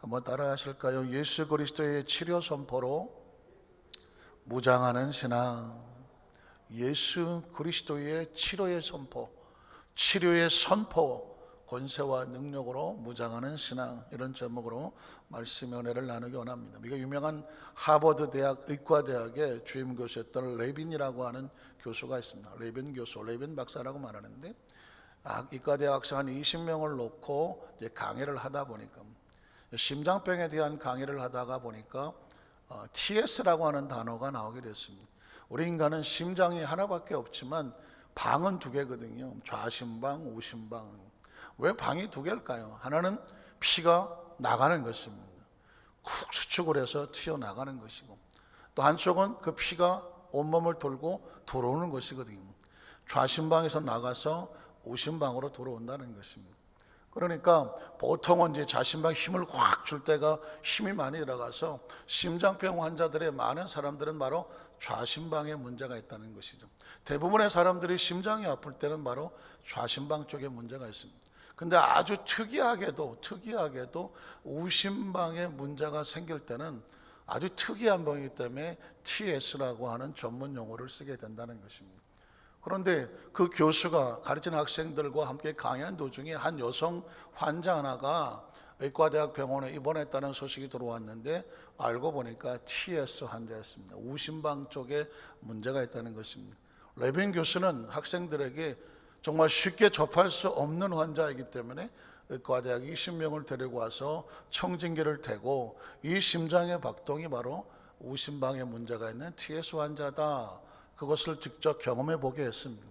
한번 따라 하실까요? 예수 그리스도의 치료 선포로 무장하는 신앙. 예수 그리스도의 치료의 선포, 치료의 선포, 권세와 능력으로 무장하는 신앙, 이런 제목으로 말씀의 은혜를 나누기 원합니다. 이게 유명한 하버드 대학 의과대학의 주임 교수였던 레빈이라고 하는 교수가 있습니다. 레빈 교수, 레빈 박사라고 말하는데, 의과대학 학생 한 20명을 놓고 이제 강의를 하다 보니까, 심장병에 대한 강의를 하다가 보니까 TS라고 하는 단어가 나오게 됐습니다. 우리 인간은 심장이 하나밖에 없지만 방은 두 개거든요. 좌심방, 우심방. 왜 방이 두 개일까요? 하나는 피가 나가는 것입니다. 쿡 수축을 해서 튀어나가는 것이고, 또 한쪽은 그 피가 온몸을 돌고 들어오는 것이거든요. 좌심방에서 나가서 우심방으로 들어온다는 것입니다. 그러니까 보통은 이제 좌심방 힘을 확 줄 때가 힘이 많이 들어가서 심장병 환자들의 많은 사람들은 바로 좌심방에 문제가 있다는 것이죠. 대부분의 사람들이 심장이 아플 때는 바로 좌심방 쪽에 문제가 있습니다. 근데 아주 특이하게도 우심방에 문제가 생길 때는 아주 특이한 병이기 때문에 TS라고 하는 전문 용어를 쓰게 된다는 것입니다. 그런데 그 교수가 가르치는 학생들과 함께 강의한 도중에 한 여성 환자 하나가 의과대학 병원에 입원했다는 소식이 들어왔는데, 알고 보니까 TS 환자였습니다. 우심방 쪽에 문제가 있다는 것입니다. 레빈 교수는 학생들에게 정말 쉽게 접할 수 없는 환자이기 때문에 의과대학 20명을 데리고 와서 청진기를 대고, 이 심장의 박동이 바로 우심방에 문제가 있는 TS 환자다, 그것을 직접 경험해 보게 했습니다.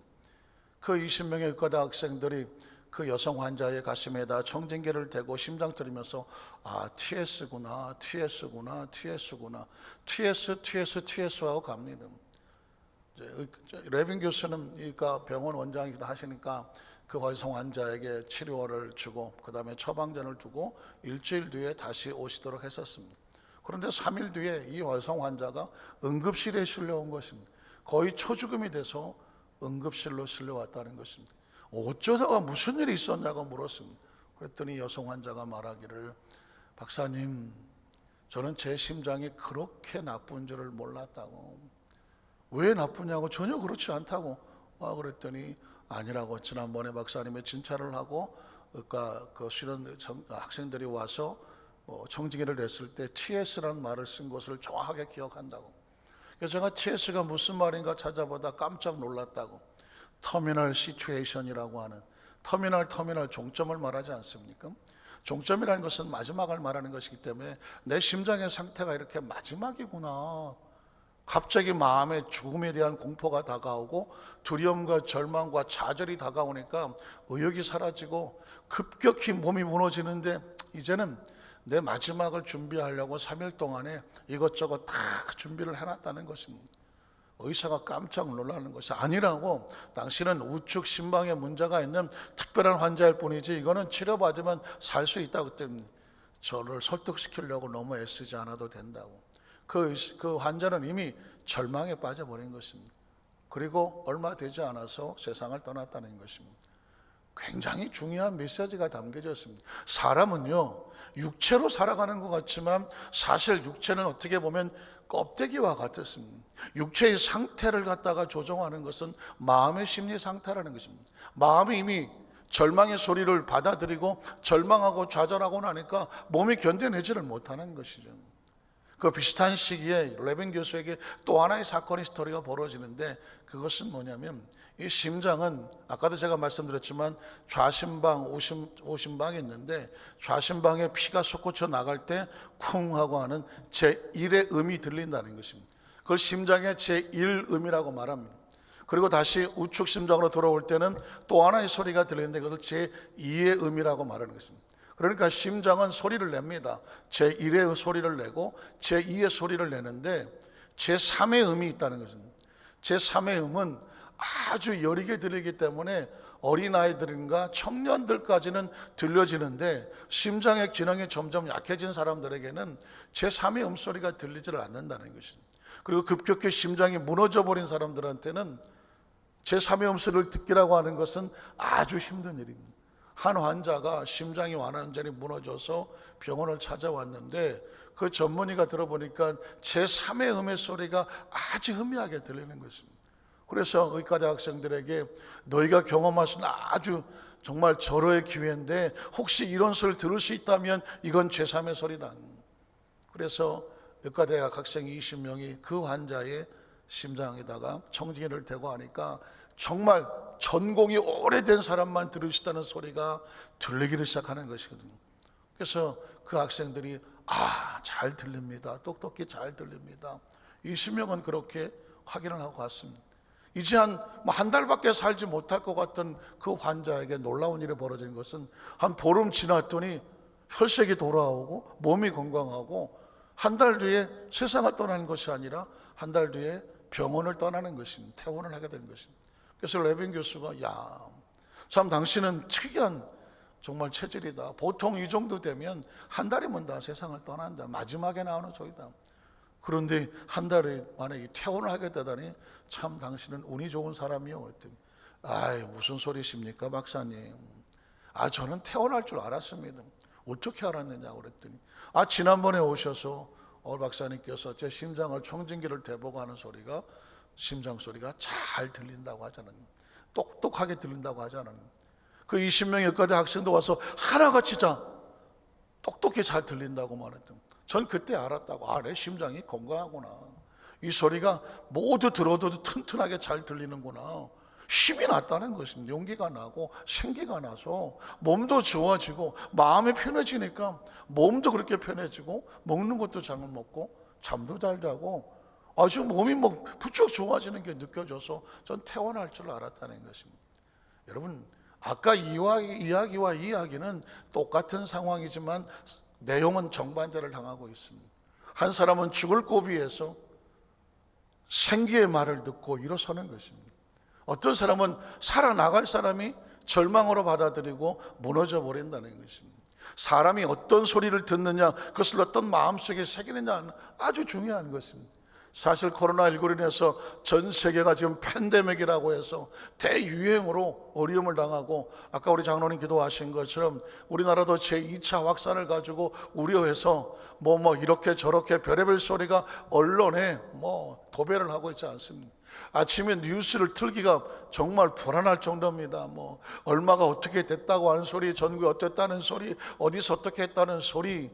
그 20명의 의과대학 학생들이 그 여성 환자의 가슴에다 청진기를 대고 심장 들이면서 TS구나, TS구나, TS구나, TS 하고 갑니다. 레빈 교수는 그러니까 병원 원장이기도 하시니까 그 여성 환자에게 치료를 주고, 그 다음에 처방전을 두고 일주일 뒤에 다시 오시도록 했었습니다. 그런데 3일 뒤에 이 여성 환자가 응급실에 실려온 것입니다. 거의 초죽음이 돼서 응급실로 실려왔다는 것입니다. 어쩌다가 무슨 일이 있었냐고 물었습니다. 그랬더니 여성 환자가 말하기를, 박사님, 저는 제 심장이 그렇게 나쁜 줄을 몰랐다고. 왜 나쁘냐고, 전혀 그렇지 않다고. 그랬더니 아니라고. 지난번에 박사님의 진찰을 하고 그 실은 학생들이 와서 청진기를 냈을 때 TS라는 말을 쓴 것을 정확하게 기억한다고. 그래서 제가 TS가 무슨 말인가 찾아보다 깜짝 놀랐다고. 터미널 시츄에이션이라고 하는, 터미널 종점을 말하지 않습니까? 종점이라는 것은 마지막을 말하는 것이기 때문에 내 심장의 상태가 이렇게 마지막이구나, 갑자기 마음에 죽음에 대한 공포가 다가오고 두려움과 절망과 좌절이 다가오니까 의욕이 사라지고 급격히 몸이 무너지는데, 이제는 내 마지막을 준비하려고 3일 동안에 이것저것 다 준비를 해놨다는 것입니다. 의사가 깜짝 놀라는 것이 아니라고. 당신은 우측 심방에 문제가 있는 특별한 환자일 뿐이지 이거는 치료받으면 살 수 있다고. 그때 저를 설득시키려고 너무 애쓰지 않아도 된다고. 그 환자는 이미 절망에 빠져버린 것입니다. 그리고 얼마 되지 않아서 세상을 떠났다는 것입니다. 굉장히 중요한 메시지가 담겨져 있습니다. 사람은요, 육체로 살아가는 것 같지만 사실 육체는 어떻게 보면 껍데기와 같았습니다. 육체의 상태를 갖다가 조정하는 것은 마음의 심리 상태라는 것입니다. 마음이 이미 절망의 소리를 받아들이고 절망하고 좌절하고 나니까 몸이 견뎌내지를 못하는 것이죠. 그 비슷한 시기에 레빈 교수에게 또 하나의 사건의 스토리가 벌어지는데, 그것은 뭐냐면, 이 심장은 아까도 제가 말씀드렸지만 좌심방, 우심방이 있는데, 좌심방에 피가 솟구쳐 나갈 때 쿵 하고 하는 제1의 음이 들린다는 것입니다. 그걸 심장의 제1음이라고 말합니다. 그리고 다시 우측 심장으로 돌아올 때는 또 하나의 소리가 들리는데 그것을 제2의 음이라고 말하는 것입니다. 그러니까 심장은 소리를 냅니다. 제1의 소리를 내고 제2의 소리를 내는데 제3의 음이 있다는 것입니다. 제3의 음은 아주 여리게 들리기 때문에 어린아이들인가 청년들까지는 들려지는데, 심장의 기능이 점점 약해진 사람들에게는 제3의 음소리가 들리지를 않는다는 것입니다. 그리고 급격히 심장이 무너져 버린 사람들한테는 제3의 음소리를 듣기라고 하는 것은 아주 힘든 일입니다. 한 환자가 심장이 완전히 무너져서 병원을 찾아왔는데 그 전문의가 들어보니까 제3의 음의 소리가 아주 희미하게 들리는 것입니다. 그래서 의과대 학생들에게 너희가 경험할 수 있는 아주 정말 절호의 기회인데 혹시 이런 소리를 들을 수 있다면 이건 제3의 소리다. 그래서 의과대학 학생 20명이 그 환자의 심장에다가 청진기를 대고 하니까 정말 전공이 오래된 사람만 들을 수 있다는 소리가 들리기를 시작하는 것이거든요. 그래서 그 학생들이 잘 들립니다. 똑똑히 잘 들립니다. 20명은 그렇게 확인을 하고 갔습니다. 이제 한 달밖에 살지 못할 것 같던 그 환자에게 놀라운 일이 벌어진 것은 한 보름 지났더니 혈색이 돌아오고 몸이 건강하고 한 달 뒤에 세상을 떠나는 것이 아니라 한 달 뒤에 병원을 떠나는 것입니다. 퇴원을 하게 된 것입니다. 그래서 레빈 교수가 참 당신은 특이한 정말 체질이다. 보통 이 정도 되면 한 달이면 다 세상을 떠난다. 마지막에 나오는 소리다. 그런데 한 달에 만약에 퇴원을 하게 되다니 참 당신은 운이 좋은 사람이요. 그랬더니 무슨 소리십니까 박사님. 저는 퇴원할 줄 알았습니다. 어떻게 알았느냐고 그랬더니 지난번에 오셔서 박사님께서 제 심장을 청진기를 대보고 하는 소리가 심장 소리가 잘 들린다고 하잖아요. 똑똑하게 들린다고 하잖아요. 그 20명의 의과대 학생도 와서 하나같이 똑똑히 잘 들린다고 말했던. 전 그때 알았다고. 내 심장이 건강하구나. 이 소리가 모두 들어도 튼튼하게 잘 들리는구나. 힘이 났다는 것입니다. 용기가 나고 생기가 나서 몸도 좋아지고 마음이 편해지니까 몸도 그렇게 편해지고 먹는 것도 잘 먹고 잠도 잘 자고 지금 몸이 부쩍 좋아지는 게 느껴져서 전 퇴원할 줄 알았다는 것입니다. 여러분 아까 이야기와 이야기는 똑같은 상황이지만 내용은 정반대를 당하고 있습니다. 한 사람은 죽을 고비에서 생기의 말을 듣고 일어서는 것입니다. 어떤 사람은 살아나갈 사람이 절망으로 받아들이고 무너져 버린다는 것입니다. 사람이 어떤 소리를 듣느냐, 그것을 어떤 마음속에 새기느냐는 아주 중요한 것입니다. 사실 코로나19로 인해서 전 세계가 지금 팬데믹이라고 해서 대유행으로 어려움을 당하고 아까 우리 장로님 기도하신 것처럼 우리나라도 제2차 확산을 가지고 우려해서 이렇게 저렇게 별의별 소리가 언론에 도배를 하고 있지 않습니까? 아침에 뉴스를 틀기가 정말 불안할 정도입니다. 얼마가 어떻게 됐다고 하는 소리, 전국이 어땠다는 소리, 어디서 어떻게 했다는 소리,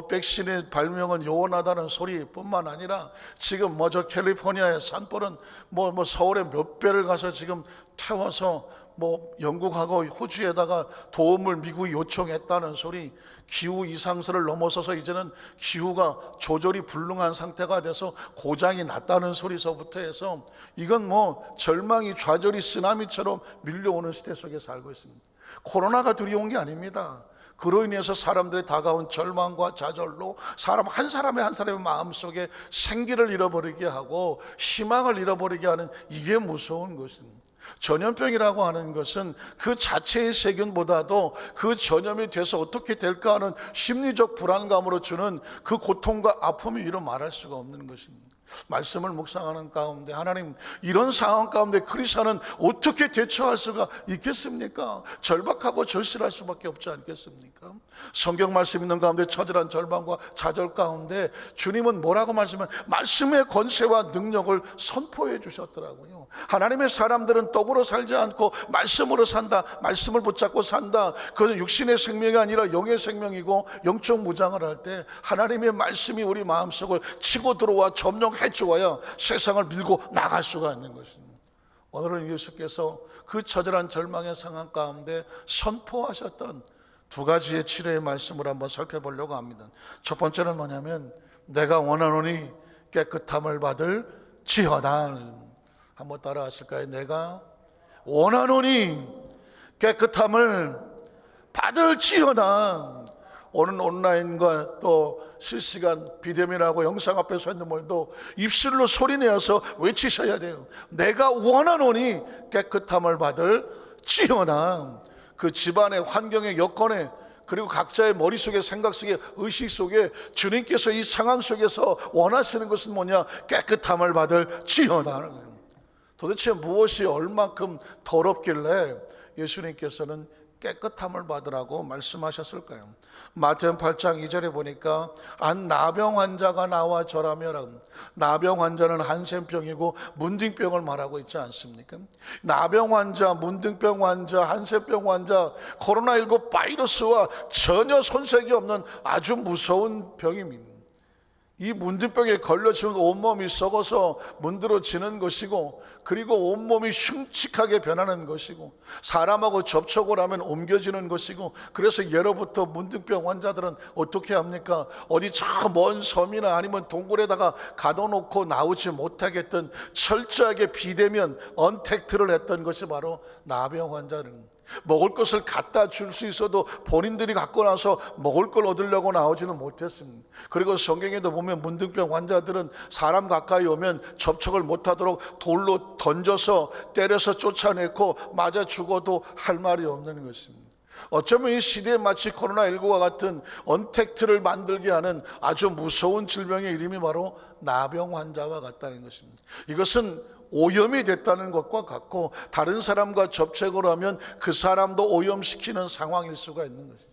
백신의 발명은 요원하다는 소리뿐만 아니라 지금 저 캘리포니아의 산불은 서울에 몇 배를 가서 지금 태워서 영국하고 호주에다가 도움을 미국이 요청했다는 소리, 기후 이상설을 넘어서서 이제는 기후가 조절이 불능한 상태가 돼서 고장이 났다는 소리서부터 해서 이건 절망이 좌절이 쓰나미처럼 밀려오는 시대 속에 살고 있습니다. 코로나가 두려운 게 아닙니다. 그로 인해서 사람들의 다가온 절망과 좌절로 사람 한 사람의 마음속에 생기를 잃어버리게 하고 희망을 잃어버리게 하는 이게 무서운 것입니다. 전염병이라고 하는 것은 그 자체의 세균보다도 그 전염이 돼서 어떻게 될까 하는 심리적 불안감으로 주는 그 고통과 아픔이 이루 말할 수가 없는 것입니다. 말씀을 묵상하는 가운데 하나님 이런 상황 가운데 크리스찬은 어떻게 대처할 수가 있겠습니까? 절박하고 절실할 수밖에 없지 않겠습니까? 성경 말씀 있는 가운데 처절한 절망과 좌절 가운데 주님은 뭐라고 말씀의 권세와 능력을 선포해 주셨더라고요. 하나님의 사람들은 떡으로 살지 않고 말씀으로 산다. 말씀을 붙잡고 산다. 그것은 육신의 생명이 아니라 영의 생명이고 영적 무장을 할 때 하나님의 말씀이 우리 마음속을 치고 들어와 점령해 주어야 세상을 밀고 나갈 수가 있는 것입니다. 오늘은 예수께서 그 처절한 절망의 상황 가운데 선포하셨던 두 가지의 치료의 말씀을 한번 살펴보려고 합니다. 첫 번째는 뭐냐면 내가 원하노니 깨끗함을 받을 지어다. 한번 따라 하실까요? 내가 원하노니 깨끗함을 받을 지어다. 오늘 온라인과 또 실시간 비대면하고 영상 앞에 서 있는 분들도 입술로 소리내어서 외치셔야 돼요. 내가 원하노니 깨끗함을 받을 지어다. 그 집안의 환경의 여건에 그리고 각자의 머릿속에 생각 속에 의식 속에 주님께서 이 상황 속에서 원하시는 것은 뭐냐? 깨끗함을 받을 지어다. 도대체 무엇이 얼만큼 더럽길래 예수님께서는 깨끗함을 받으라고 말씀하셨을까요? 마태복음 8장 2절에 보니까 한 나병 환자가 나와 절하며라. 나병 환자는 한센병이고 문둥병을 말하고 있지 않습니까? 나병 환자, 문둥병 환자, 한센병 환자, 코로나19 바이러스와 전혀 손색이 없는 아주 무서운 병입니다. 이 문둥병에 걸려지면 온몸이 썩어서 문드러지는 것이고, 그리고 온몸이 흉측하게 변하는 것이고, 사람하고 접촉을 하면 옮겨지는 것이고, 그래서 예로부터 문둥병 환자들은 어떻게 합니까? 어디 저 먼 섬이나 아니면 동굴에다가 가둬놓고 나오지 못하겠던 철저하게 비대면 언택트를 했던 것이 바로 나병 환자는, 먹을 것을 갖다 줄 수 있어도 본인들이 갖고 나서 먹을 걸 얻으려고 나오지는 못했습니다. 그리고 성경에도 보면 문둥병 환자들은 사람 가까이 오면 접촉을 못하도록 돌로 던져서 때려서 쫓아내고 맞아 죽어도 할 말이 없는 것입니다. 어쩌면 이 시대에 마치 코로나19와 같은 언택트를 만들게 하는 아주 무서운 질병의 이름이 바로 나병 환자와 같다는 것입니다. 이것은 오염이 됐다는 것과 같고, 다른 사람과 접촉을 하면 그 사람도 오염시키는 상황일 수가 있는 것이죠.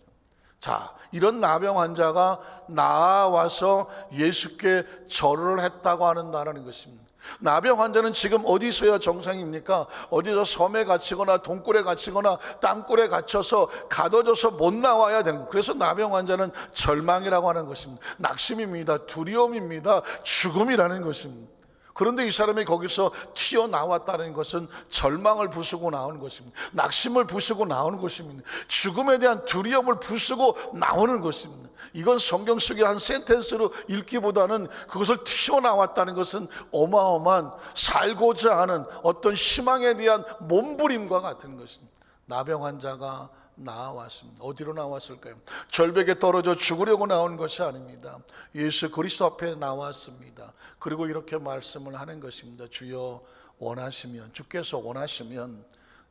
자, 이런 나병 환자가 나와서 예수께 절을 했다고 한다는 것입니다. 나병 환자는 지금 어디서야 정상입니까? 어디서 섬에 갇히거나 동굴에 갇히거나 땅굴에 갇혀서 가둬져서 못 나와야 되는 거예요. 그래서 나병 환자는 절망이라고 하는 것입니다. 낙심입니다. 두려움입니다. 죽음이라는 것입니다. 그런데 이 사람이 거기서 튀어나왔다는 것은 절망을 부수고 나오는 것입니다. 낙심을 부수고 나오는 것입니다. 죽음에 대한 두려움을 부수고 나오는 것입니다. 이건 성경 속의 한 센텐스로 읽기보다는 그것을 튀어나왔다는 것은 어마어마한 살고자 하는 어떤 희망에 대한 몸부림과 같은 것입니다. 나병 환자가 나왔습니다. 어디로 나왔을까요? 절벽에 떨어져 죽으려고 나온 것이 아닙니다. 예수 그리스도 앞에 나왔습니다. 그리고 이렇게 말씀을 하는 것입니다. 주여 원하시면, 주께서 원하시면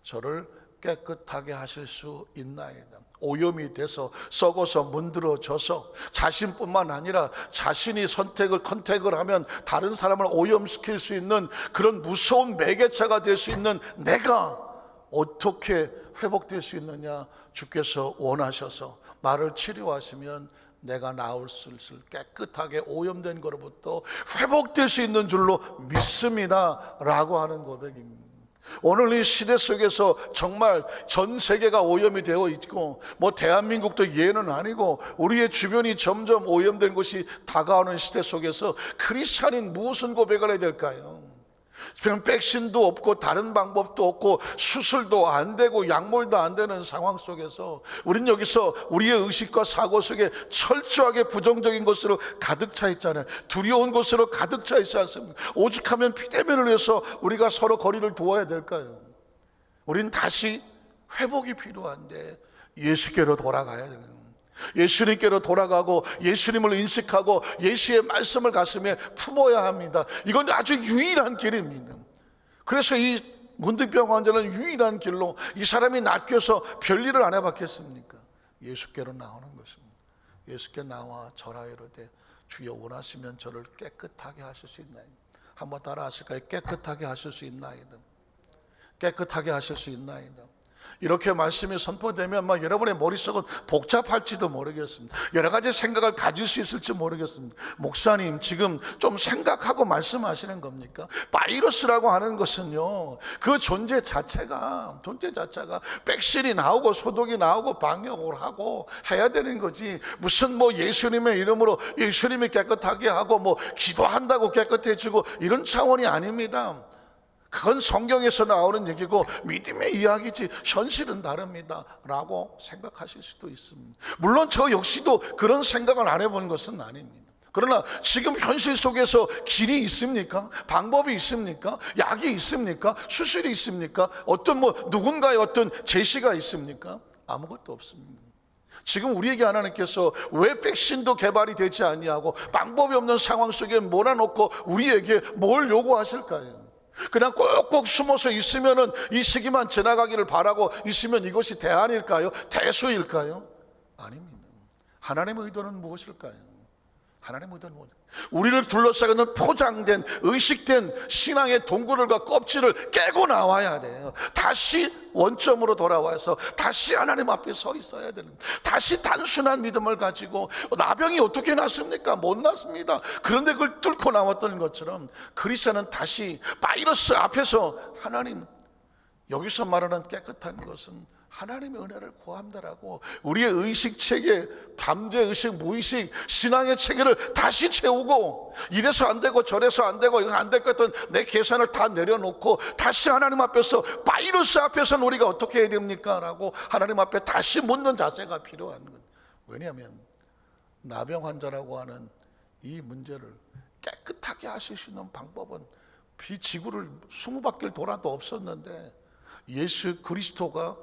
저를 깨끗하게 하실 수 있나이다. 오염이 돼서 썩어서 문드러져서 자신뿐만 아니라 자신이 컨택을 하면 다른 사람을 오염시킬 수 있는 그런 무서운 매개체가 될 수 있는 내가 어떻게 회복될 수 있느냐? 주께서 원하셔서 나를 치료하시면 내가 나올 수 있을, 깨끗하게 오염된 것로부터 회복될 수 있는 줄로 믿습니다 라고 하는 고백입니다. 오늘 이 시대 속에서 정말 전 세계가 오염이 되어 있고, 뭐 대한민국도 예는 아니고 우리의 주변이 점점 오염된 것이 다가오는 시대 속에서 크리스찬인 무슨 고백을 해야 될까요? 그냥 백신도 없고 다른 방법도 없고 수술도 안 되고 약물도 안 되는 상황 속에서 우린 여기서 우리의 의식과 사고 속에 철저하게 부정적인 것으로 가득 차 있잖아요. 두려운 것으로 가득 차 있지 않습니까? 오죽하면 비대면을 해서 우리가 서로 거리를 두어야 될까요? 우린 다시 회복이 필요한데 예수께로 돌아가야 되는 거예요. 예수님께로 돌아가고 예수님을 인식하고 예수의 말씀을 가슴에 품어야 합니다. 이건 아주 유일한 길입니다. 그래서 이 문둥병 환자는 유일한 길로, 이 사람이 낚여서 별일을 안 해봤겠습니까? 예수께로 나오는 것입니다. 예수께 나와 절하이로되 주여 원하시면 저를 깨끗하게 하실 수 있나이다. 한번 따라 하실까요? 깨끗하게 하실 수 있나이다. 깨끗하게 하실 수 있나이다. 이렇게 말씀이 선포되면 막 여러분의 머릿속은 복잡할지도 모르겠습니다. 여러 가지 생각을 가질 수 있을지 모르겠습니다. 목사님, 지금 좀 생각하고 말씀하시는 겁니까? 바이러스라고 하는 것은요, 그 존재 자체가 백신이 나오고 소독이 나오고 방역을 하고 해야 되는 거지, 무슨 뭐 예수님의 이름으로 예수님이 깨끗하게 하고 뭐 기도한다고 깨끗해지고 이런 차원이 아닙니다. 그건 성경에서 나오는 얘기고 믿음의 이야기지 현실은 다릅니다 라고 생각하실 수도 있습니다. 물론 저 역시도 그런 생각을 안 해본 것은 아닙니다. 그러나 지금 현실 속에서 길이 있습니까? 방법이 있습니까? 약이 있습니까? 수술이 있습니까? 어떤 누군가의 어떤 제시가 있습니까? 아무것도 없습니다. 지금 우리에게 하나님께서 왜 백신도 개발이 되지 아니하고 방법이 없는 상황 속에 몰아놓고 우리에게 뭘 요구하실까요? 그냥 꼭꼭 숨어서 있으면은 이 시기만 지나가기를 바라고 있으면 이것이 대안일까요? 대수일까요? 아닙니다. 하나님의 의도는 무엇일까요? 하나님 의도는 뭐죠? 우리를 둘러싸고 있는 포장된 의식된 신앙의 동굴과 껍질을 깨고 나와야 돼요. 다시 원점으로 돌아와서 다시 하나님 앞에 서 있어야 되는, 다시 단순한 믿음을 가지고 나병이 어떻게 났습니까? 못 났습니다. 그런데 그걸 뚫고 나왔던 것처럼 그리스도는 다시 바이러스 앞에서 하나님, 여기서 말하는 깨끗한 것은 하나님의 은혜를 구한다라고 우리의 의식 체계, 잠재 의식, 무의식, 신앙의 체계를 다시 채우고, 이래서 안 되고 저래서 안 되고 이거 안 될 것 같은 내 계산을 다 내려놓고 다시 하나님 앞에서, 바이러스 앞에서는 우리가 어떻게 해야 됩니까? 라고 하나님 앞에 다시 묻는 자세가 필요한 거예요. 왜냐하면 나병 환자라고 하는 이 문제를 깨끗하게 하실 수 있는 방법은 지구를 20바퀴를 돌아도 없었는데 예수 그리스도가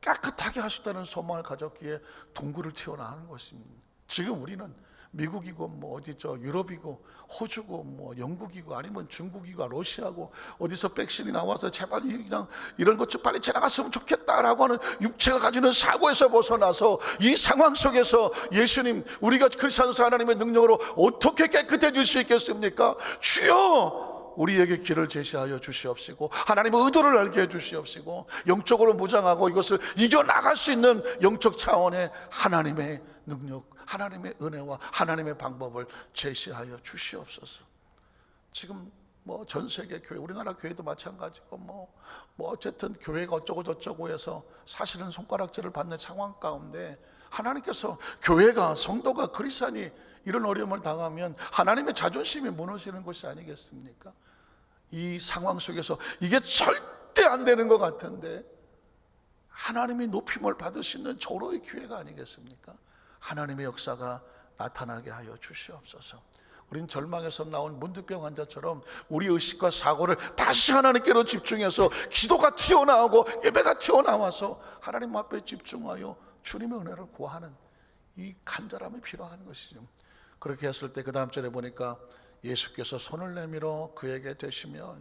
깨끗하게 하셨다는 소망을 가졌기에 동굴을 튀어나오는 것입니다. 지금 우리는 미국이고 뭐 어디죠, 유럽이고 호주고 뭐 영국이고 아니면 중국이고 러시아고 어디서 백신이 나와서 제발 그냥 이런 것 좀 빨리 지나갔으면 좋겠다라고 하는 육체가 가지는 사고에서 벗어나서 이 상황 속에서 예수님, 우리가 그리스도 하나님의 능력으로 어떻게 깨끗해질 수 있겠습니까? 주여 우리에게 길을 제시하여 주시옵시고 하나님의 의도를 알게 해 주시옵시고 영적으로 무장하고 이것을 이겨나갈 수 있는 영적 차원의 하나님의 능력, 하나님의 은혜와 하나님의 방법을 제시하여 주시옵소서. 지금 뭐 전 세계 교회, 우리나라 교회도 마찬가지고 뭐 어쨌든 교회가 어쩌고 저쩌고 해서 사실은 손가락질을 받는 상황 가운데 하나님께서 교회가, 성도가, 그리스도인이 이런 어려움을 당하면 하나님의 자존심이 무너지는 것이 아니겠습니까? 이 상황 속에서 이게 절대 안 되는 것 같은데 하나님이 높임을 받을 수 있는 절호의 기회가 아니겠습니까? 하나님의 역사가 나타나게 하여 주시옵소서. 우린 절망에서 나온 문득병 환자처럼 우리 의식과 사고를 다시 하나님께로 집중해서 기도가 튀어나오고 예배가 튀어나와서 하나님 앞에 집중하여 주님의 은혜를 구하는 이 간절함이 필요한 것이죠. 그렇게 했을 때 그 다음 절에 보니까 예수께서 손을 내밀어 그에게 대시며,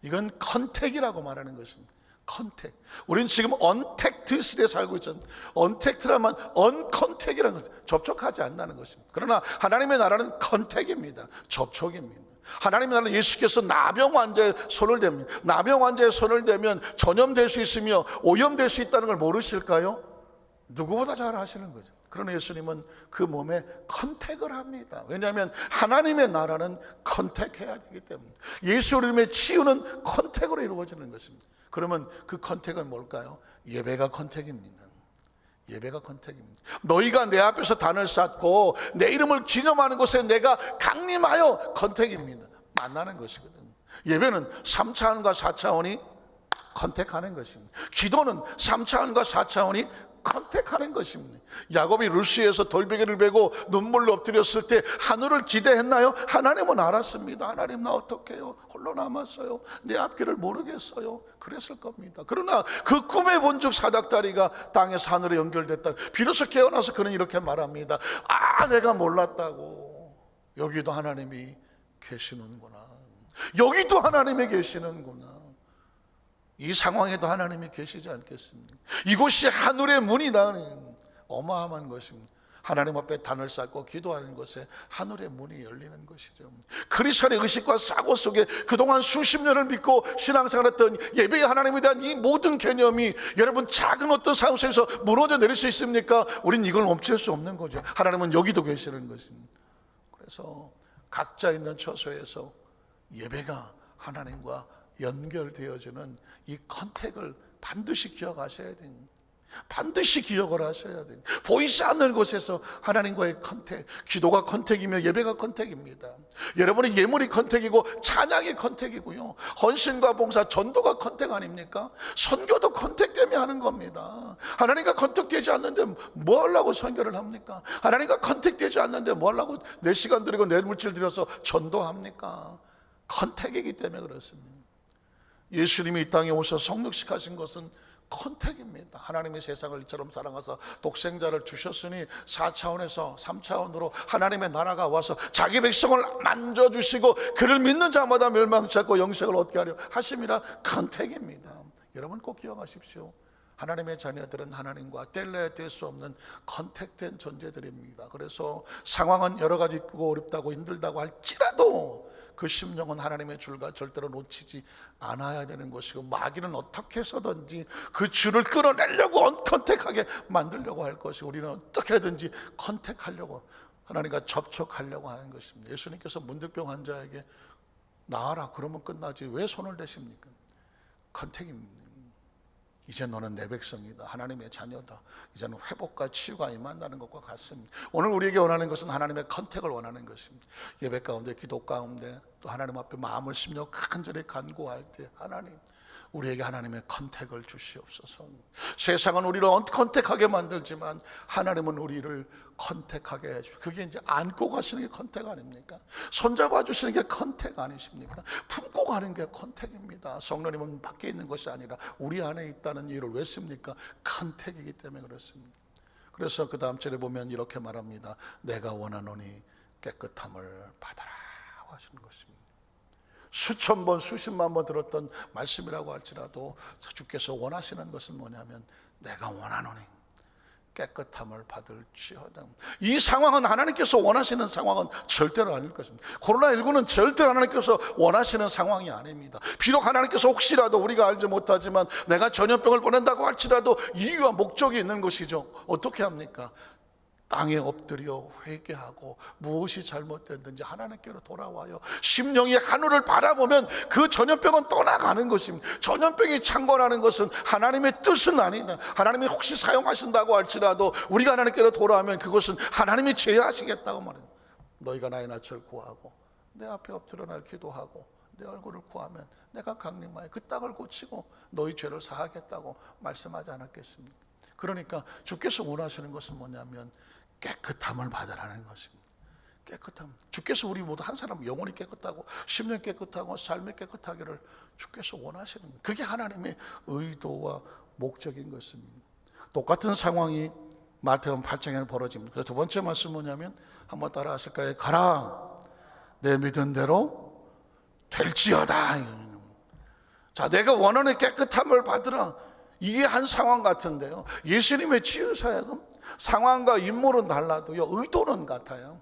이건 컨택이라고 말하는 것입니다. 컨택. 우리는 지금 언택트 시대에 살고 있잖아요. 언택트라면 언컨택이라는 것입니다. 접촉하지 않는다는 것입니다. 그러나 하나님의 나라는 컨택입니다. 접촉입니다. 하나님의 나라는 예수께서 나병 환자의 손을 댑니다. 나병 환자의 손을 대면 전염될 수 있으며 오염될 수 있다는 걸 모르실까요? 누구보다 잘 아시는 거죠. 그러나 예수님은 그 몸에 컨택을 합니다. 왜냐하면 하나님의 나라는 컨택해야 되기 때문에, 예수 이름의 치유는 컨택으로 이루어지는 것입니다. 그러면 그 컨택은 뭘까요? 예배가 컨택입니다. 예배가 컨택입니다. 너희가 내 앞에서 단을 쌓고 내 이름을 기념하는 곳에 내가 강림하여, 컨택입니다. 만나는 것이거든요. 예배는 3차원과 4차원이 컨택하는 것입니다. 기도는 3차원과 4차원이 컨택하는 것입니다. 야곱이 루시에서 돌베개를 베고 눈물로 엎드렸을 때 하늘을 기대했나요? 하나님은 알았습니다. 하나님, 나 어떡해요? 홀로 남았어요. 내 앞길을 모르겠어요. 그랬을 겁니다. 그러나 그 꿈의 본죽 사닥다리가 땅에서 하늘에 연결됐다. 비로소 깨어나서 그는 이렇게 말합니다. 아, 내가 몰랐다고. 여기도 하나님이 계시는구나. 여기도 하나님이 계시는구나. 이 상황에도 하나님이 계시지 않겠습니까? 이곳이 하늘의 문이라는 어마어마한 것입니다. 하나님 앞에 단을 쌓고 기도하는 것에 하늘의 문이 열리는 것이죠. 크리스천의 의식과 사고 속에 그동안 수십 년을 믿고 신앙생활했던 예배의 하나님에 대한 이 모든 개념이 여러분 작은 어떤 상황 속에서 무너져 내릴 수 있습니까? 우린 이걸 멈출 수 없는 거죠. 하나님은 여기도 계시는 것입니다. 그래서 각자 있는 처소에서 예배가 하나님과 연결되어지는 이 컨택을 반드시 기억하셔야 됩니다. 반드시 기억을 하셔야 됩니다. 보이지 않는 곳에서 하나님과의 컨택, 기도가 컨택이며 예배가 컨택입니다. 여러분의 예물이 컨택이고 찬양이 컨택이고요, 헌신과 봉사, 전도가 컨택 아닙니까? 선교도 컨택 때문에 하는 겁니다. 하나님과 컨택되지 않는데 뭐 하려고 선교를 합니까? 하나님과 컨택되지 않는데 뭐 하려고 내 시간 들이고 내 물질 들여서 전도합니까? 컨택이기 때문에 그렇습니다. 예수님이 이 땅에 오셔서 성육식 하신 것은 컨택입니다. 하나님이 세상을 이처럼 사랑하사 독생자를 주셨으니 4차원에서 3차원으로 하나님의 나라가 와서 자기 백성을 만져주시고 그를 믿는 자마다 멸망치 않고 영생을 얻게 하려 하심이라 컨택입니다. 여러분 꼭 기억하십시오. 하나님의 자녀들은 하나님과 뗄래야 뗄 수 없는 컨택된 존재들입니다. 그래서 상황은 여러 가지 있고 어렵다고 힘들다고 할지라도 그 심령은 하나님의 줄과 절대로 놓치지 않아야 되는 것이고, 마귀는 어떻게 해서든지 그 줄을 끌어내려고 언컨택하게 만들려고 할 것이고, 우리는 어떻게든지 컨택하려고, 하나님과 접촉하려고 하는 것입니다. 예수님께서 문득병 환자에게 나아라 그러면 끝나지 왜 손을 대십니까? 컨택입니다. 이제 너는 내 백성이다, 하나님의 자녀다. 이제는 회복과 치유가 임한다는 것과 같습니다. 오늘 우리에게 원하는 것은 하나님의 컨택을 원하는 것입니다. 예배 가운데, 기도 가운데, 또 하나님 앞에 마음을 심려 간절히 간구할 때, 하나님, 우리에게 하나님의 컨택을 주시옵소서. 세상은 우리를 컨택하게 만들지만 하나님은 우리를 컨택하게 해주시고, 그게 이제 안고 가시는 게 컨택 아닙니까? 손잡아 주시는 게 컨택 아니십니까? 품고 가는 게 컨택입니다. 성령님은 밖에 있는 것이 아니라 우리 안에 있다는 이유를 왜 씁니까? 컨택이기 때문에 그렇습니다. 그래서 그 다음 절에 보면 이렇게 말합니다. 내가 원하노니 깨끗함을 받아라 하시는 것입니다. 수천 번 수십만 번 들었던 말씀이라고 할지라도 주께서 원하시는 것은 뭐냐면, 내가 원하노니 깨끗함을 받을지어다. 이 상황은 하나님께서 원하시는 상황은 절대로 아닐 것입니다. 코로나19는 절대로 하나님께서 원하시는 상황이 아닙니다. 비록 하나님께서 혹시라도 우리가 알지 못하지만 내가 전염병을 보낸다고 할지라도 이유와 목적이 있는 것이죠. 어떻게 합니까? 땅에 엎드려 회개하고 무엇이 잘못됐는지 하나님께로 돌아와요. 심령이 하늘을 바라보면 그 전염병은 떠나가는 것입니다. 전염병이 창궐하는 것은 하나님의 뜻은 아니다. 하나님이 혹시 사용하신다고 할지라도 우리가 하나님께로 돌아오면 그것은 하나님이 제어하시겠다고 말해요. 너희가 나의 낯을 구하고 내 앞에 엎드려 날 기도하고 내 얼굴을 구하면 내가 강림하여 그 땅을 고치고 너희 죄를 사하겠다고 말씀하지 않았겠습니까? 그러니까 주께서 원하시는 것은 뭐냐면 깨끗함을 받으라는 것입니다. 깨끗함. 주께서 우리 모두 한 사람 영혼이 깨끗하고 심령 깨끗하고 삶이 깨끗하기를 주께서 원하시는 거예요. 그게 하나님의 의도와 목적인 것입니다. 똑같은 상황이 마태복음 8장에는 벌어집니다. 그래서 두 번째 말씀은 뭐냐면, 한번 따라 하실까요? 가라, 내 믿은 대로 될지어다. 자, 내가 원하는 깨끗함을 받으라. 이게 한 상황 같은데요, 예수님의 치유 사역은 상황과 인물은 달라도요, 의도는 같아요.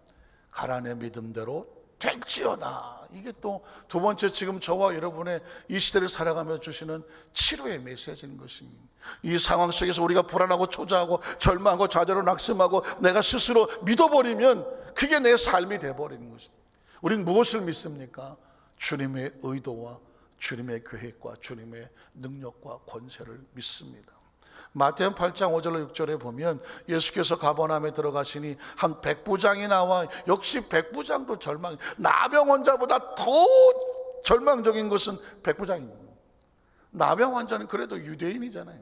가라, 내 믿음대로 될지어다. 이게 또 두 번째, 지금 저와 여러분의 이 시대를 살아가며 주시는 치료의 메시지인 것입니다. 이 상황 속에서 우리가 불안하고 초조하고 절망하고 좌절하고 낙심하고 내가 스스로 믿어버리면 그게 내 삶이 돼버리는 것입니다. 우리는 무엇을 믿습니까? 주님의 의도와 주님의 계획과 주님의 능력과 권세를 믿습니다. 마태복음 8장 5절로 6절에 보면 예수께서 가버나움에 들어가시니 한 백부장이 나와, 역시 백부장도 절망, 나병 환자보다 더 절망적인 것은 백부장입니다. 나병 환자는 그래도 유대인이잖아요.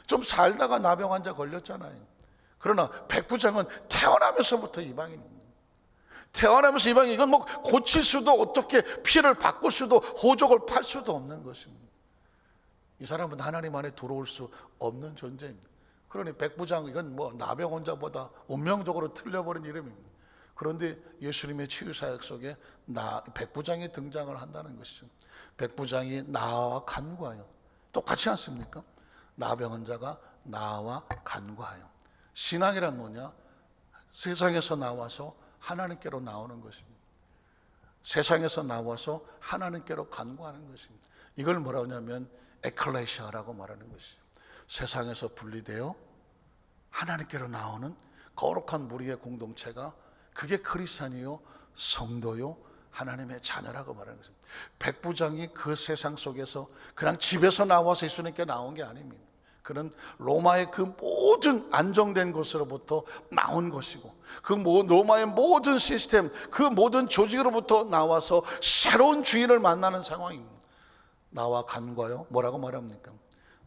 좀 살다가 나병 환자 걸렸잖아요. 그러나 백부장은 태어나면서부터 이방인입니다. 태어나면서 이방인, 이건 뭐 고칠 수도, 어떻게 피를 바꿀 수도, 호족을 팔 수도 없는 것입니다. 이 사람은 하나님 안에 들어올 수 없는 존재입니다. 그러니 백부장, 이건 뭐 나병 환자보다 운명적으로 틀려버린 이름입니다. 그런데 예수님의 치유 사역 속에 백부장이 등장을 한다는 것이죠. 백부장이 나와 간구하여, 똑같지 않습니까? 나병 환자가 나와 간구하여. 신앙이란 뭐냐? 세상에서 나와서 하나님께로 나오는 것입니다. 세상에서 나와서 하나님께로 간구하는 것입니다. 이걸 뭐라고 하냐면 에클레시아라고 말하는 것이죠. 세상에서 분리되어 하나님께로 나오는 거룩한 무리의 공동체가, 그게 크리스찬이요, 성도요, 하나님의 자녀라고 말하는 것입니다. 백부장이 그 세상 속에서 그냥 집에서 나와서 예수님께 나온 게 아닙니다. 그는 로마의 그 모든 안정된 곳으로부터 나온 것이고, 그 로마의 모든 시스템, 그 모든 조직으로부터 나와서 새로운 주인을 만나는 상황입니다. 나와 간과요, 뭐라고 말합니까?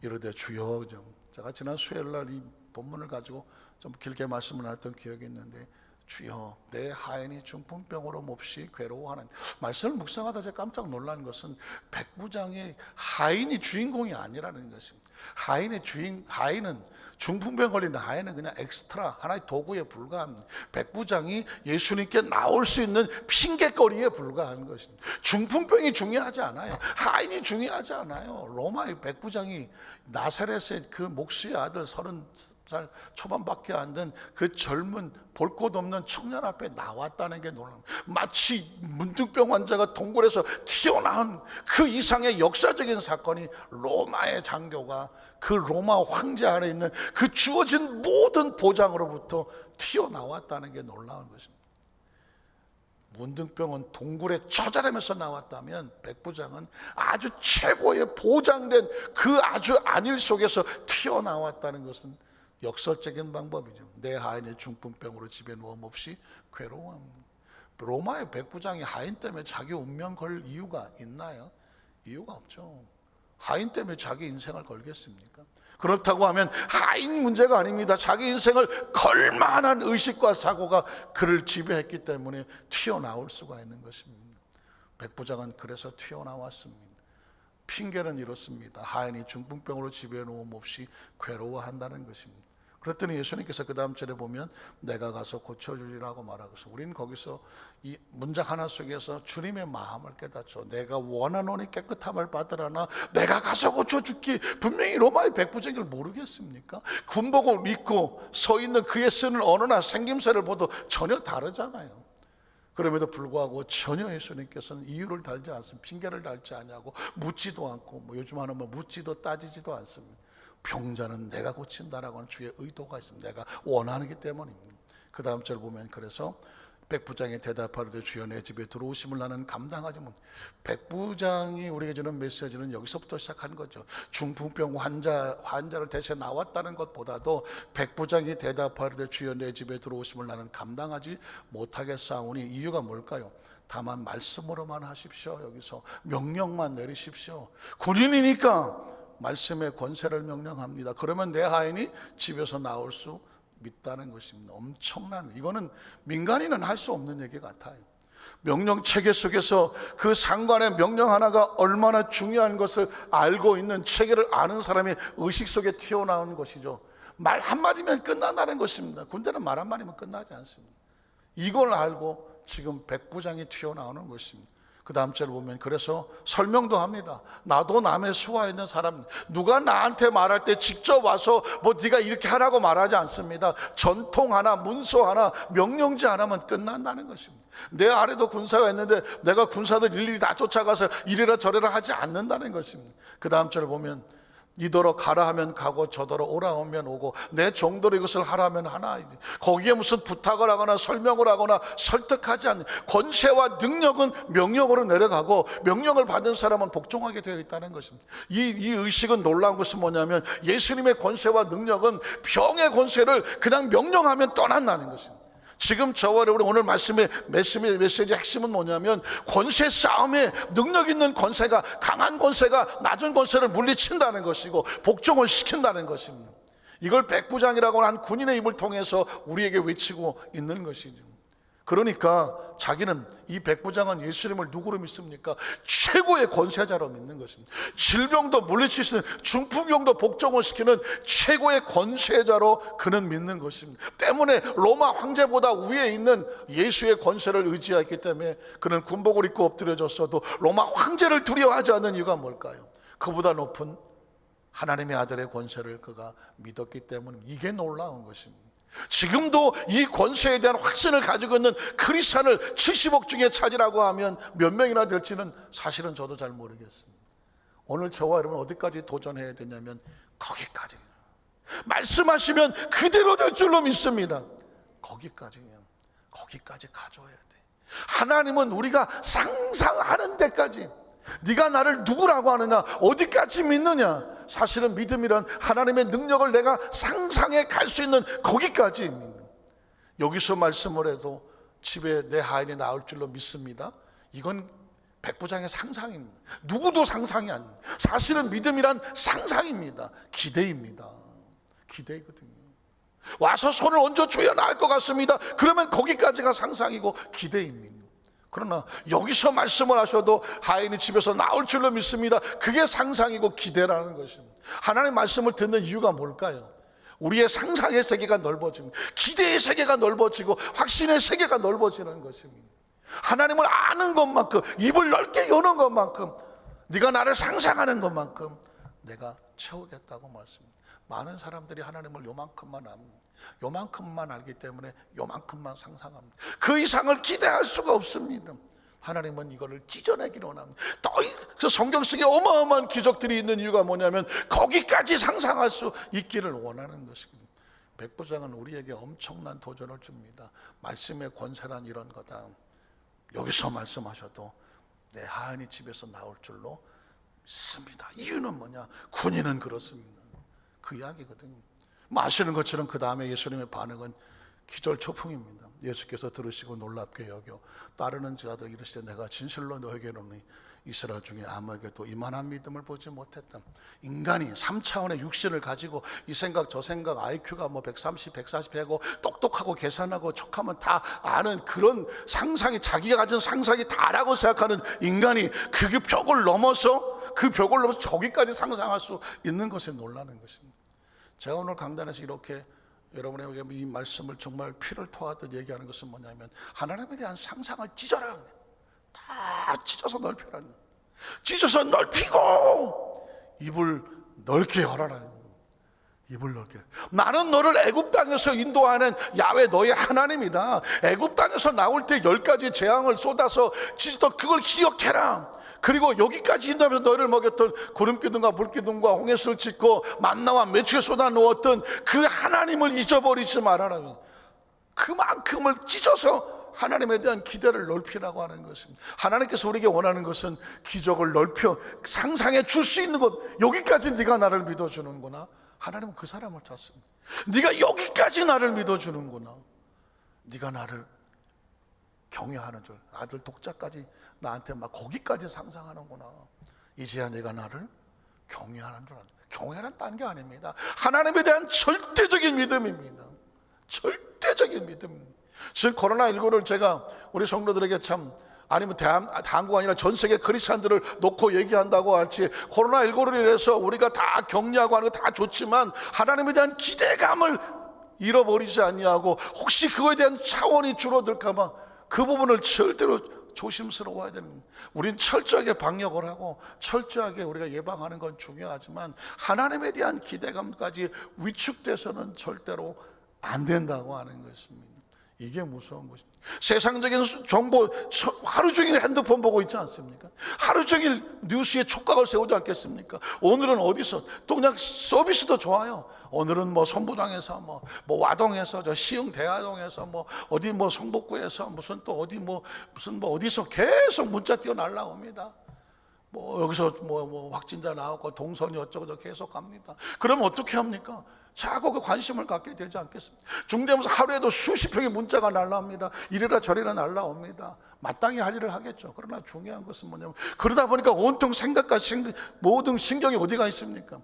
이르되 주여. 제가 지난 수요일날 이 본문을 가지고 좀 길게 말씀을 했던 기억이 있는데, 주여 내 하인이 중풍병으로 몹시 괴로워하는. 말씀을 묵상하다 제가 깜짝 놀란 것은 백부장이 하인이 주인공이 아니라는 것입니다. 하인은 중풍병 걸린 하인은 그냥 엑스트라, 하나의 도구에 불과합니다. 백부장이 예수님께 나올 수 있는 핑계거리에 불과한 것입니다. 중풍병이 중요하지 않아요. 하인이 중요하지 않아요. 로마의 백부장이 나사렛의 그 목수의 아들 30살 초반밖에 안 된 그 젊은 볼 것 없는 청년 앞에 나왔다는 게 놀랍니다. 마치 문득병 환자가 동굴에서 튀어나온 그 이상의 역사적인 사건이 로마의 장교가 그 로마 황제 아래 있는 그 주어진 모든 보장으로부터 튀어나왔다는 게 놀라운 것입니다. 문둥병은 동굴에 처자라면서 나왔다면 백부장은 아주 최고의 보장된 그 아주 안일 속에서 튀어나왔다는 것은 역설적인 방법이죠. 내 하인의 중풍병으로 집에 누워 몹시 괴로워합니다. 로마의 백부장이 하인 때문에 자기 운명 걸 이유가 있나요? 이유가 없죠. 하인 때문에 자기 인생을 걸겠습니까? 그렇다고 하면 하인 문제가 아닙니다. 자기 인생을 걸 만한 의식과 사고가 그를 지배했기 때문에 튀어나올 수가 있는 것입니다. 백부장은 그래서 튀어나왔습니다. 핑계는 이렇습니다. 하인이 중풍병으로 집에 누워 몹시 괴로워한다는 것입니다. 그랬더니 예수님께서 그 다음 절에 보면 내가 가서 고쳐주리라고 말하고 있어요. 우리는 거기서 이 문장 하나 속에서 주님의 마음을 깨닫죠. 내가 원하노니 깨끗함을 받으라나 내가 가서 고쳐줄게. 분명히 로마의 백부장을 모르겠습니까? 군복을 입고 서 있는 그의 쓰는 언어나 생김새를 봐도 전혀 다르잖아요. 그럼에도 불구하고 전혀 예수님께서는 이유를 달지 않습니다. 핑계를 달지 않냐고 묻지도 않고 요즘 하는 묻지도 따지지도 않습니다. 병자는 내가 고친다라고 하는 주의 의도가 있습니다. 내가 원하기 때문입니다. 그 다음 절 보면 그래서 백부장이 대답하되 주여 내 집에 들어오심을 나는 감당하지 못. 백부장이 우리에게 주는 메시지는 여기서부터 시작한 거죠. 중풍병 환자를 대신 나왔다는 것보다도 백부장이 대답하되 주여 내 집에 들어오심을 나는 감당하지 못하겠사오니 이유가 뭘까요? 다만 말씀으로만 하십시오. 여기서 명령만 내리십시오. 군인이니까 말씀의 권세를 명령합니다. 그러면 내 하인이 집에서 나올 수 있다는 것입니다. 엄청난, 이거는 민간인은 할 수 없는 얘기 같아요. 명령 체계 속에서 그 상관의 명령 하나가 얼마나 중요한 것을 알고 있는 체계를 아는 사람이 의식 속에 튀어나온 것이죠. 말 한마디면 끝난다는 것입니다. 군대는 말 한마디면 끝나지 않습니다. 이걸 알고 지금 백부장이 튀어나오는 것입니다. 그 다음 절을 보면 그래서 설명도 합니다. 나도 남의 수하 있는 사람, 누가 나한테 말할 때 직접 와서 네가 이렇게 하라고 말하지 않습니다. 전통 하나, 문서 하나, 명령지 하나면 끝난다는 것입니다. 내 아래도 군사가 있는데 내가 군사들 일일이 다 쫓아가서 이래라 저래라 하지 않는다는 것입니다. 그 다음 절을 보면 이더러 가라 하면 가고 저더러 오라 하면 오고 내 정도로 이것을 하라면 하나. 거기에 무슨 부탁을 하거나 설명을 하거나 설득하지 않는 권세와 능력은 명령으로 내려가고 명령을 받은 사람은 복종하게 되어 있다는 것입니다. 이 의식은 놀라운 것은 뭐냐면 예수님의 권세와 능력은 병의 권세를 그냥 명령하면 떠난다는 것입니다. 지금 저와 여러분 오늘 말씀의 메시지의 핵심은 뭐냐면 권세 싸움에 능력 있는 권세가 강한 권세가 낮은 권세를 물리친다는 것이고 복종을 시킨다는 것입니다. 이걸 백부장이라고 하는 군인의 입을 통해서 우리에게 외치고 있는 것이죠. 그러니까 자기는 이 백부장은 예수님을 누구로 믿습니까? 최고의 권세자로 믿는 것입니다. 질병도 물리칠 수 있는 중풍병도 복종을 시키는 최고의 권세자로 그는 믿는 것입니다. 때문에 로마 황제보다 위에 있는 예수의 권세를 의지했기 때문에 그는 군복을 입고 엎드려졌어도 로마 황제를 두려워하지 않는 이유가 뭘까요? 그보다 높은 하나님의 아들의 권세를 그가 믿었기 때문입니다. 이게 놀라운 것입니다. 지금도 이 권세에 대한 확신을 가지고 있는 크리스찬을 70억 중에 찾으라고 하면 몇 명이나 될지는 사실은 저도 잘 모르겠습니다. 오늘 저와 여러분 어디까지 도전해야 되냐면 거기까지, 말씀하시면 그대로 될 줄로 믿습니다. 거기까지 가져야 돼. 하나님은 우리가 상상하는 데까지, 네가 나를 누구라고 하느냐, 어디까지 믿느냐, 사실은 믿음이란 하나님의 능력을 내가 상상해 갈 수 있는 거기까지. 여기서 말씀을 해도 집에 내 하인이 나올 줄로 믿습니다. 이건 백부장의 상상입니다. 누구도 상상이 아닙니다. 사실은 믿음이란 상상입니다. 기대입니다. 기대거든요. 와서 손을 얹어줘야 나을 것 같습니다. 그러면 거기까지가 상상이고 기대입니다. 그러나 여기서 말씀을 하셔도 하인이 집에서 나올 줄로 믿습니다. 그게 상상이고 기대라는 것입니다. 하나님 말씀을 듣는 이유가 뭘까요? 우리의 상상의 세계가 넓어지고 기대의 세계가 넓어지고 확신의 세계가 넓어지는 것입니다. 하나님을 아는 것만큼, 입을 넓게 여는 것만큼, 네가 나를 상상하는 것만큼 내가 채우겠다고 말씀합니다. 많은 사람들이 하나님을 요만큼만 압니다. 요만큼만 알기 때문에 요만큼만 상상합니다. 그 이상을 기대할 수가 없습니다. 하나님은 이거를 찢어내기를 원합니다. 더 성경 속에 어마어마한 기적들이 있는 이유가 뭐냐면 거기까지 상상할 수 있기를 원하는 것입니다. 백부장은 우리에게 엄청난 도전을 줍니다. 말씀의 권세란 이런 거다. 여기서 말씀하셔도 내 하인이 집에서 나올 줄로 믿습니다. 이유는 뭐냐? 군인은 그렇습니다. 그 이야기거든요. 아시는 것처럼 그 다음에 예수님의 반응은 기절초풍입니다. 예수께서 들으시고 놀랍게 여겨 따르는 자들 이르시되 내가 진실로 너에게 이르노니 이스라엘 중에 아무에게도 이만한 믿음을 보지 못했다. 인간이 3차원의 육신을 가지고 이 생각 저 생각, IQ가 뭐 130, 140 하고 똑똑하고 계산하고 척하면 다 아는 그런 상상이, 자기가 가진 상상이 다라고 생각하는 인간이 그 벽을 넘어서 저기까지 상상할 수 있는 것에 놀라는 것입니다. 제가 오늘 강단에서 이렇게 여러분에게 이 말씀을 정말 피를 토하듯 얘기하는 것은 뭐냐면 하나님에 대한 상상을 찢어라. 다 찢어서 넓혀라. 찢어서 넓히고 입을 넓게 열어라. 입을 넓게. 나는 너를 애굽 땅에서 인도하는 야훼 너의 하나님이다. 애굽 땅에서 나올 때 10가지 재앙을 쏟아서 찢었던 그걸 기억해라. 그리고 여기까지 인도하면서 너를 먹였던 구름기둥과 불기둥과 홍해수를 찢고 만나와 매추에 쏟아 놓았던 그 하나님을 잊어버리지 말아라. 그만큼을 찢어서 하나님에 대한 기대를 넓히라고 하는 것입니다. 하나님께서 우리에게 원하는 것은 기적을 넓혀 상상해 줄 수 있는 것. 여기까지 네가 나를 믿어주는구나. 하나님은 그 사람을 찾습니다. 네가 여기까지 나를 믿어주는구나. 네가 나를 경외하는 줄, 아들 독자까지 나한테 막 거기까지 상상하는구나. 이제야 내가 나를 경외하는 줄 안다. 경외는 딴 게 아닙니다. 하나님에 대한 절대적인 믿음입니다. 절대적인 믿음. 지금 코로나19를 제가 우리 성도들에게 참, 아니면 한국 아니라 전 세계 크리스찬들을 놓고 얘기한다고 할지, 코로나19로 인해서 우리가 다 격려하고 하는 거 다 좋지만 하나님에 대한 기대감을 잃어버리지 아니하고 혹시 그거에 대한 차원이 줄어들까 봐 그 부분을 절대로 조심스러워야 되는 겁니다. 우린 철저하게 방역을 하고 철저하게 우리가 예방하는 건 중요하지만 하나님에 대한 기대감까지 위축돼서는 절대로 안 된다고 하는 것입니다. 이게 무서운 것입니다. 세상적인 정보 하루 종일 핸드폰 보고 있지 않습니까? 하루 종일 뉴스에 촉각을 세우지 않겠습니까? 오늘은 어디서 또 그냥 서비스도 좋아요. 오늘은 뭐 선부당에서 뭐 와동에서 저 시흥 대화동에서 뭐 어디 뭐 성북구에서 무슨 또 어디 무슨 어디서 계속 문자 뛰어 날라옵니다. 뭐 여기서 뭐 확진자 나오고 동선이 어쩌고 계속 갑니다. 그럼 어떻게 합니까? 자꾸 그 관심을 갖게 되지 않겠습니까? 중대면서 하루에도 수십 평의 문자가 날라옵니다. 이래라 저래라 날라옵니다. 마땅히 할 일을 하겠죠. 그러나 중요한 것은 뭐냐면 그러다 보니까 온통 생각과 모든 신경이 어디가 있습니까?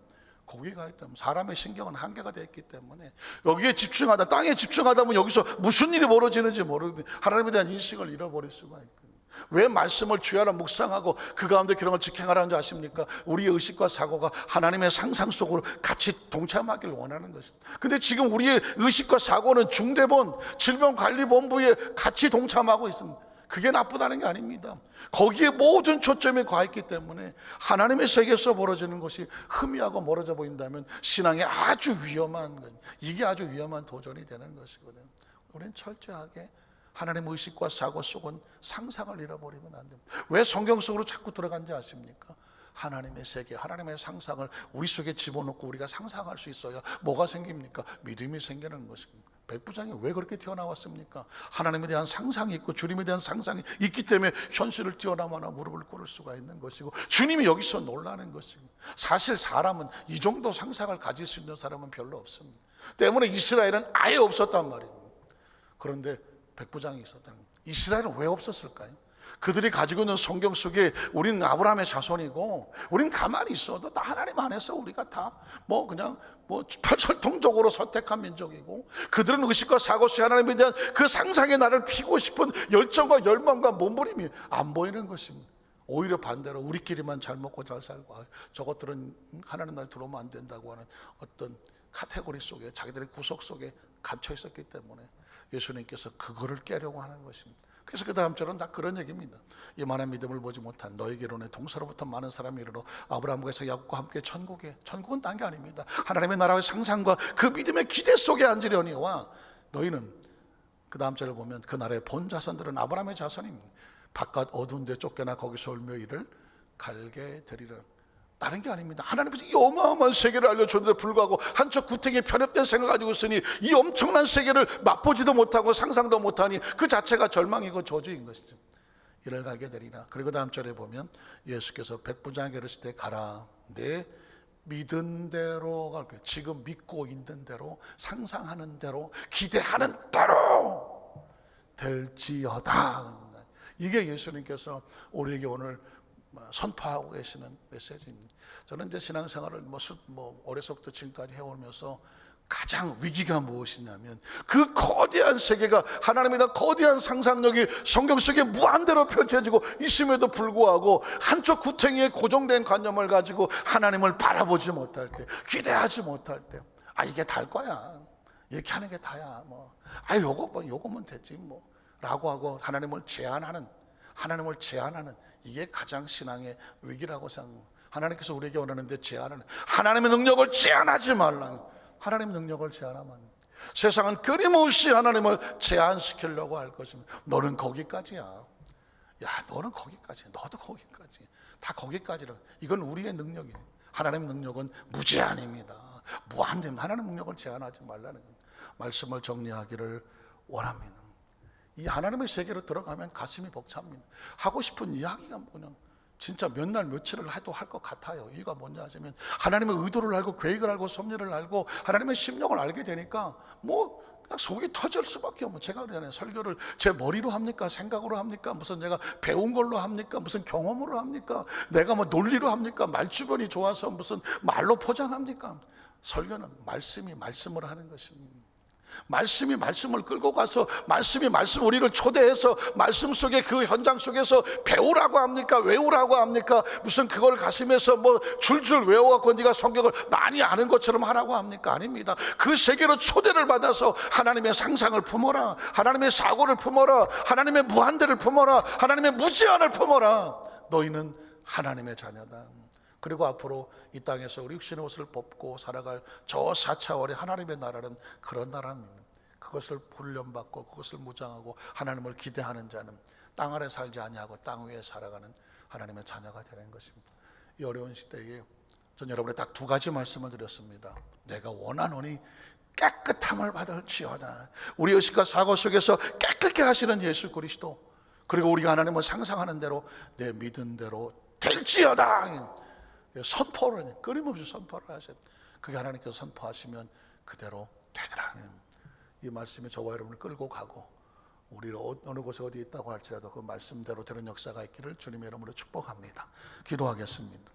거기가 있다면 사람의 신경은 한계가 되어 있기 때문에 여기에 집중하다, 땅에 집중하다 보면 여기서 무슨 일이 벌어지는지 모르는데 하나님에 대한 인식을 잃어버릴 수가 있거든요. 왜 말씀을 주야라 묵상하고 그 가운데 기록을 직행하라는 줄 아십니까? 우리의 의식과 사고가 하나님의 상상 속으로 같이 동참하길 원하는 것입니다. 근데 지금 우리의 의식과 사고는 중대본 질병관리본부에 같이 동참하고 있습니다. 그게 나쁘다는 게 아닙니다. 거기에 모든 초점이 가 있기 때문에 하나님의 세계에서 벌어지는 것이 희미하고 멀어져 보인다면 신앙에 아주 위험한 것, 이게 아주 위험한 도전이 되는 것이거든요. 우리는 철저하게 하나님의 의식과 사고 속은 상상을 잃어버리면 안 됩니다. 왜 성경 속으로 자꾸 들어간지 아십니까? 하나님의 세계, 하나님의 상상을 우리 속에 집어넣고 우리가 상상할 수 있어야 뭐가 생깁니까? 믿음이 생기는 것입니다. 백부장이 왜 그렇게 태어나왔습니까? 하나님에 대한 상상이 있고 주님에 대한 상상이 있기 때문에 현실을 뛰어넘어나 무릎을 꿇을 수가 있는 것이고 주님이 여기서 놀라는 것이고, 사실 사람은 이 정도 상상을 가질 수 있는 사람은 별로 없습니다. 때문에 이스라엘은 아예 없었단 말입니다. 그런데 백부장이 있었다는 거예요. 이스라엘은 왜 없었을까요? 그들이 가지고 있는 성경 속에 우리는 아브라함의 자손이고, 우린 가만히 있어도 다 하나님 안에서 우리가 다 그냥 철통적으로 선택한 민족이고, 그들은 의식과 사고 속에 하나님에 대한 그 상상의 나를 피고 싶은 열정과 열망과 몸부림이 안 보이는 것입니다. 오히려 반대로 우리끼리만 잘 먹고 잘 살고, 저것들은 하나님 나라에 들어오면 안 된다고 하는 어떤 카테고리 속에, 자기들의 구속 속에 갇혀 있었기 때문에 예수님께서 그거를 깨려고 하는 것입니다. 그래서 그 다음 절은 다 그런 얘기입니다. 이만한 믿음을 보지 못한 너에게로 내 동서로부터 많은 사람이 이르러 아브라함과 이삭 야곱과 함께 천국은 딴 게 아닙니다. 하나님의 나라의 상상과 그 믿음의 기대 속에 앉으려니와, 너희는 그 다음 절을 보면 그 나라의 본 자손들은 아브라함의 자손입니다. 바깥 어두운 데 쫓겨나 거기서 울며 이를 갈게 되리라. 다른 게 아닙니다. 하나님께서 이 어마어마한 세계를 알려줬는데 불구하고 한쪽 구탱이에 편협된 생각을 가지고 있으니 이 엄청난 세계를 맛보지도 못하고 상상도 못하니 그 자체가 절망이고 저주인 것이죠. 이를 갈게 되리라. 그리고 다음 절에 보면 예수께서 백부장에게 이르실 때 가라, 내 믿은 대로 갈 거예요. 지금 믿고 있는 대로, 상상하는 대로, 기대하는 대로 될지어다. 이게 예수님께서 우리에게 오늘 선포하고 계시는 메시지입니다. 저는 이제 신앙생활을 어려서부터 지금까지 해오면서 가장 위기가 무엇이냐면, 그 거대한 세계가 하나님에 대한 거대한 상상력이 성경 속에 무한대로 펼쳐지고 있음에도 불구하고 한쪽 구탱이에 고정된 관념을 가지고 하나님을 바라보지 못할 때, 기대하지 못할 때, 이게 달 거야, 이렇게 하는 게 다야, 요거면 됐지 라고 하고 하나님을 제한하는 이게 가장 신앙의 위기라고 생각합니다. 하나님께서 우리에게 원하는데 제한하는, 하나님의 능력을 제한하지 말라. 하나님의 능력을 제한하면 세상은 끊임없이 하나님을 제한시키려고 할 것입니다. 너는 거기까지야. 너는 거기까지, 너도 거기까지, 다 거기까지라. 이건 우리의 능력이에요. 하나님의 능력은 무제한입니다. 무한됩니다. 하나님의 능력을 제한하지 말라는 말씀을 정리하기를 원합니다. 이 하나님의 세계로 들어가면 가슴이 벅찹니다. 하고 싶은 이야기가 진짜 몇 날 며칠을 해도 할 것 같아요. 이유가 뭐냐 하시면, 하나님의 의도를 알고 계획을 알고 섭리를 알고 하나님의 심령을 알게 되니까 그냥 속이 터질 수밖에 없고, 제가 그러잖아요. 설교를 제 머리로 합니까? 생각으로 합니까? 무슨 내가 배운 걸로 합니까? 무슨 경험으로 합니까? 내가 논리로 합니까? 말주변이 좋아서 무슨 말로 포장합니까? 설교는 말씀이 말씀을 하는 것입니다. 말씀이 말씀을 끌고 가서, 말씀이 우리를 초대해서 말씀 속에, 그 현장 속에서 배우라고 합니까? 외우라고 합니까? 무슨 그걸 가슴에서 줄줄 외워갖고 네가 성경을 많이 아는 것처럼 하라고 합니까? 아닙니다. 그 세계로 초대를 받아서 하나님의 상상을 품어라, 하나님의 사고를 품어라, 하나님의 무한대를 품어라, 하나님의 무제한을 품어라. 너희는 하나님의 자녀다. 그리고 앞으로 이 땅에서 우리 육신의 옷을 벗고 살아갈 저 4차원의 하나님의 나라는 그런 나라입니다. 그것을 훈련받고 그것을 무장하고 하나님을 기대하는 자는 땅 아래 살지 아니하고 땅 위에 살아가는 하나님의 자녀가 되는 것입니다. 이 어려운 시대에 전 여러분에 딱 두 가지 말씀을 드렸습니다. 내가 원하노니 깨끗함을 받을지어다. 우리 의식과 사고 속에서 깨끗게 하시는 예수 그리스도, 그리고 우리가 하나님을 상상하는 대로 내 믿은 대로 될지어다. 선포를, 끊임없이 선포를 하세요. 그게 하나님께서 선포하시면 그대로 되더라. 이 말씀이 저와 여러분을 끌고 가고, 우리를 어느 곳에 어디 있다고 할지라도 그 말씀대로 되는 역사가 있기를 주님의 이름으로 축복합니다. 기도하겠습니다.